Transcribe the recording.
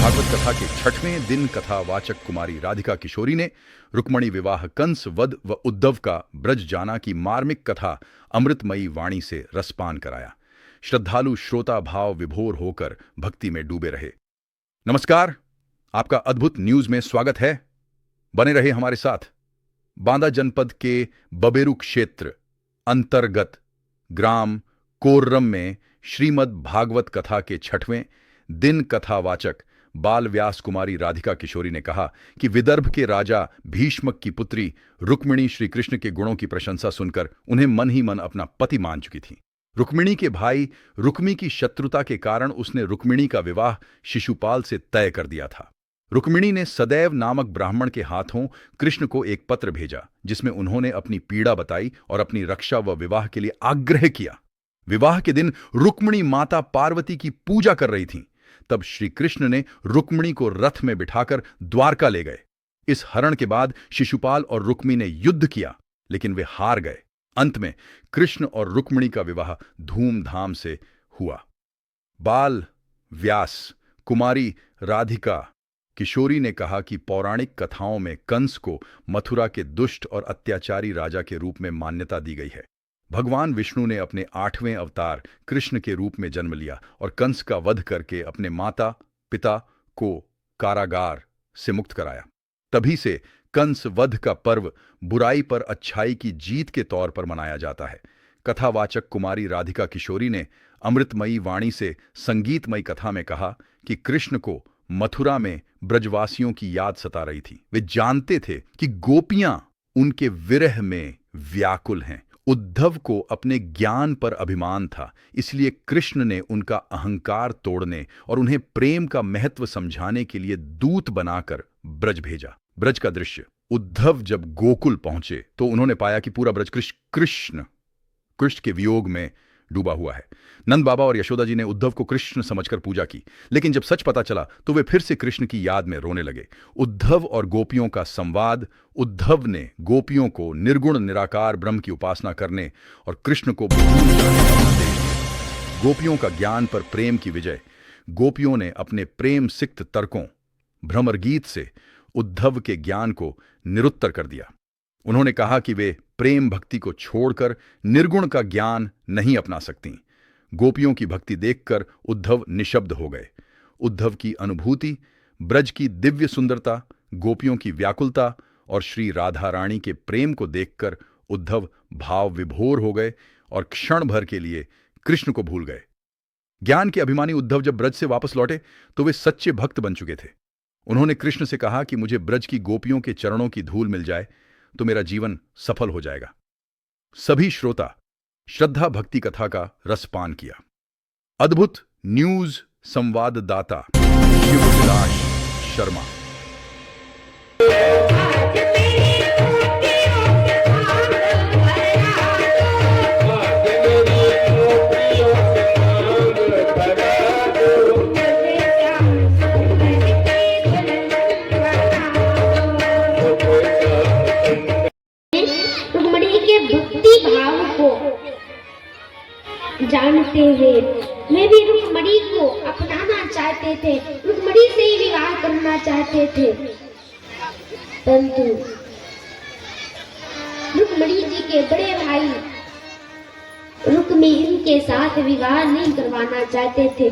भागवत कथा के 6वें दिन कथावाचक कुमारी राधिका किशोरी ने रुक्मणी विवाह, कंस वध व उद्धव का ब्रज जाना की मार्मिक कथा अमृतमयी वाणी से रसपान कराया। श्रद्धालु श्रोता भाव विभोर होकर भक्ति में डूबे रहे। नमस्कार, आपका अद्भुत न्यूज में स्वागत है। बने रहे हमारे साथ। बांदा जनपद के बबेरू क्षेत्र अंतर्गत ग्राम कोर्रम में श्रीमद् भागवत कथा के 6वें दिन कथावाचक बाल व्यास कुमारी राधिका किशोरी ने कहा कि विदर्भ के राजा भीष्मक की पुत्री रुक्मिणी श्री कृष्ण के गुणों की प्रशंसा सुनकर उन्हें मन ही मन अपना पति मान चुकी थी। रुक्मिणी के भाई रुक्मी की शत्रुता के कारण उसने रुक्मिणी का विवाह शिशुपाल से तय कर दिया था। रुक्मिणी ने सदैव नामक ब्राह्मण के हाथों कृष्ण को एक पत्र भेजा, जिसमें उन्होंने अपनी पीड़ा बताई और अपनी रक्षा व विवाह के लिए आग्रह किया। विवाह के दिन रुक्मिणी माता पार्वती की पूजा कर रही थीं। तब श्री कृष्ण ने रुक्मिणी को रथ में बिठाकर द्वारका ले गए। इस हरण के बाद शिशुपाल और रुक्मी ने युद्ध किया, लेकिन वे हार गए। अंत में कृष्ण और रुक्मिणी का विवाह धूमधाम से हुआ। बाल व्यास कुमारी राधिका किशोरी ने कहा कि पौराणिक कथाओं में कंस को मथुरा के दुष्ट और अत्याचारी राजा के रूप में मान्यता दी गई है। भगवान विष्णु ने अपने 8वें अवतार कृष्ण के रूप में जन्म लिया और कंस का वध करके अपने माता पिता को कारागार से मुक्त कराया। तभी से कंस वध का पर्व बुराई पर अच्छाई की जीत के तौर पर मनाया जाता है। कथावाचक कुमारी राधिका किशोरी ने अमृतमयी वाणी से संगीतमयी कथा में कहा कि कृष्ण को मथुरा में ब्रजवासियों की याद सता रही थी। वे जानते थे कि गोपियां उनके विरह में व्याकुल हैं। उद्धव को अपने ज्ञान पर अभिमान था, इसलिए कृष्ण ने उनका अहंकार तोड़ने और उन्हें प्रेम का महत्व समझाने के लिए दूत बनाकर ब्रज भेजा। ब्रज का दृश्य। उद्धव जब गोकुल पहुंचे तो उन्होंने पाया कि पूरा ब्रज कृष्ण के वियोग में डूबा हुआ है। नंद बाबा और यशोदा जी ने उद्धव को कृष्ण समझकर पूजा की, लेकिन जब सच पता चला तो वे फिर से कृष्ण की याद में रोने लगे। उद्धव और गोपियों का संवाद। उद्धव ने गोपियों को निर्गुण निराकार ब्रह्म की उपासना करने और कृष्ण को भूल जाने का संदेश दिया। गोपियों का ज्ञान पर प्रेम की विजय। गोपियों ने अपने प्रेम सिक्त तर्कों भ्रमर गीत से उद्धव के ज्ञान को निरुत्तर कर दिया। उन्होंने कहा कि वे प्रेम भक्ति को छोड़कर निर्गुण का ज्ञान नहीं अपना सकती। गोपियों की भक्ति देखकर उद्धव निशब्द हो गए। उद्धव की अनुभूति, ब्रज की दिव्य सुंदरता, गोपियों की व्याकुलता और श्री राधा रानी के प्रेम को देखकर उद्धव भाव विभोर हो गए और क्षण भर के लिए कृष्ण को भूल गए। ज्ञान के अभिमानी उद्धव जब ब्रज से वापस लौटे तो वे सच्चे भक्त बन चुके थे। उन्होंने कृष्ण से कहा कि मुझे ब्रज की गोपियों के चरणों की धूल मिल जाए तो मेरा जीवन सफल हो जाएगा। सभी श्रोता श्रद्धा भक्ति कथा का रसपान किया। अद्भुत न्यूज संवाददाता शिवविलास शर्मा। जानते हुए मैं भी रुक्मिणी को अपनाना चाहते थे, रुक्मिणी से ही विवाह करना चाहते थे, परंतु रुक्मिणी जी के बड़े भाई रुक्मी इनके साथ विवाह नहीं करवाना चाहते थे।